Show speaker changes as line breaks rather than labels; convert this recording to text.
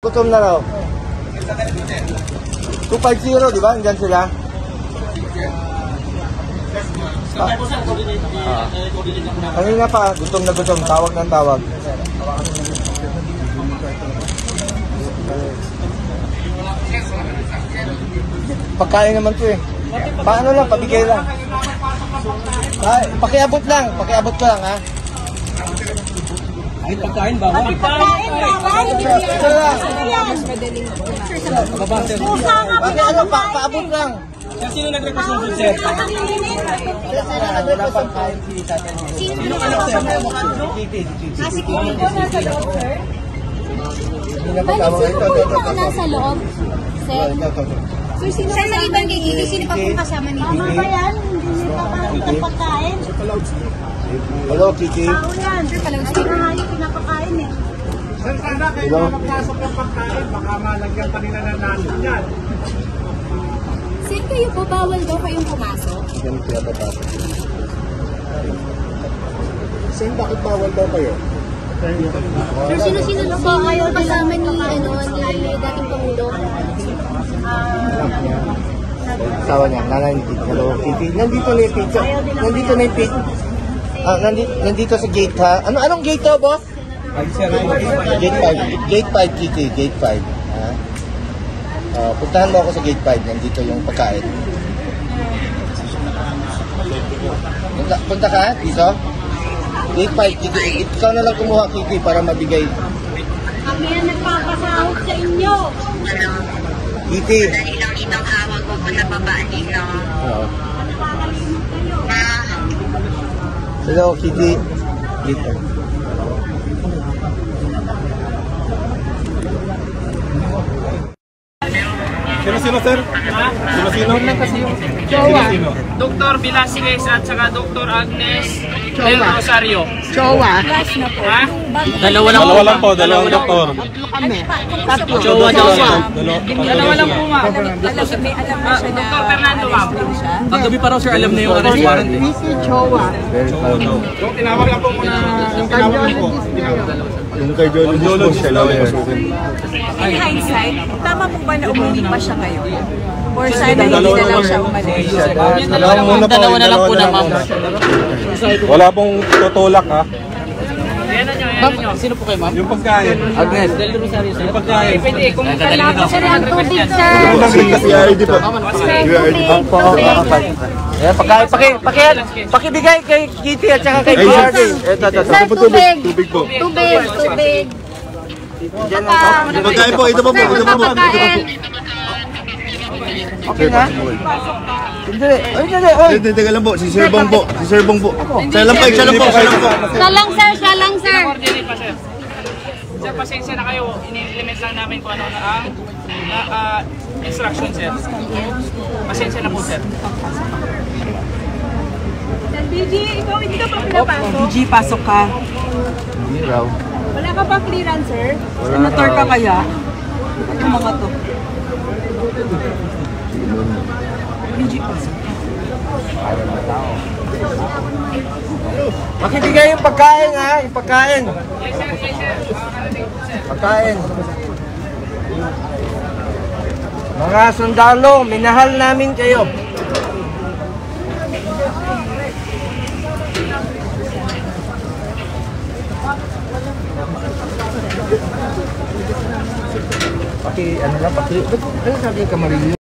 Gutom na raw. 250, di ba? Andyan sila. Kanina pa, gutom na gutom. Tawag ng tawag. Pagkain naman to eh. Paano lang, pabigay lang. Ay, pakiabot lang ko lang ha.
Ay, pagkain ba?
Pagkain bawal.
Ito lang. Bakit ano, paabot lang.
Sino nag-request ng food, sir?
Wala pang kain si tatay.
Sino anak, sir? Si Kitty po nasa loob, sir? Bali, sino po yung nasa loob, sir? Sir, sino sa ibang gigili? Sino pa pong kasama ni Kitty? Mama ba yan? Hindi niyo kakaroon ng pagkain?
Hello, Kitty.
Tao yan. Sir, palagay na nga yung pinapakain eh.
Sir, sana kayo makapasok ng pagkain. Baka malagyan pa nila ng naso dyan.
Sir, kayo po bawal daw kayong pumasok?
Ganun kaya papasok. Sir, bakit bawal daw kayo?
Sir, sino-sino na po kayo kasama ni dating Pangulo?
Asawa niya, nanay ni Kitty. Hello, Kitty. Nandito na yung pizza. Nandito na yung pizza. Nandito sa gate ha. Anong gate to, boss? Gate 5. Gate 5, Kitty. Gate 5. Ha? Puntahan mo ako sa gate 5. Nandito yung pagkain. Punta ka dito? Gate 5, Kitty. Ikaw na lang kumuha, Kitty, para mabigay.
Kami ang nagpapasahod sa inyo.
Kitty.
Dali lang itong hawag ko po sa baba dito.
Hello, Kitty. Dito.
Sino-sino, sir? Sino-sino?
Sino? Dr. Velasquez at saka Dr. Agnes Del Rosario.
Chowa.
Ha?
Dalawa lang po, dalawang doktor. Tatlo.
Chowa daw siya.
Dalawa
Dalawa lang po, ma'am. Dr. Fernando, ma'am. Paggabi pa raw, sir, alam na yung arrest warrant.
Missy Chowa.
Tinawag lang po muna. Tinawag lang po.
Yung kay Jolo siya lawyer.
In hindsight, tama po ba na umuwi pa siya ngayon? Or sana hindi na lang siya umalis?
Dalawa na lang po na ma'am.
Wala pong tutulak ha.
Ma'am, sino po kayo, ma'am?
Yung pagkain.
Agnes Del Rosario, sir.
Yung pagkain.
Pwede, kung kailangan
Sir, ang tubig, sir.
Kasi ID pa. Ayan, pakibigay kay Kitty at saka kay BRD.
Sir, tubig.
Tubig po.
Tubig.
Pagkain po, ito po po. Ito po po.
Okay na? Hindi. Ay, hindi. Oy.
Teka lang po, si Sir Bong po. Si Sir Bong po. Siya lang po, siya lang po.
Siya lang, sir. Siya lang, sir.
coordinate pa, sir. Sir, pasensya na kayo. Ini-implement lang namin kung ano na ang instruction, sir. Pasensya na po, sir.
BG, ikaw hindi ka pa pinapasok?
BG, pasok ka.
Hindi raw.
Wala ka pa clearance, sir? Senator ka kaya? Yung mga to. BG, pasok.
Makibigay yung pagkain ha, yung pagkain. Pagkain. Mga sundalo, minahal namin kayo. Ano lang, ano sabi ka Marilyn?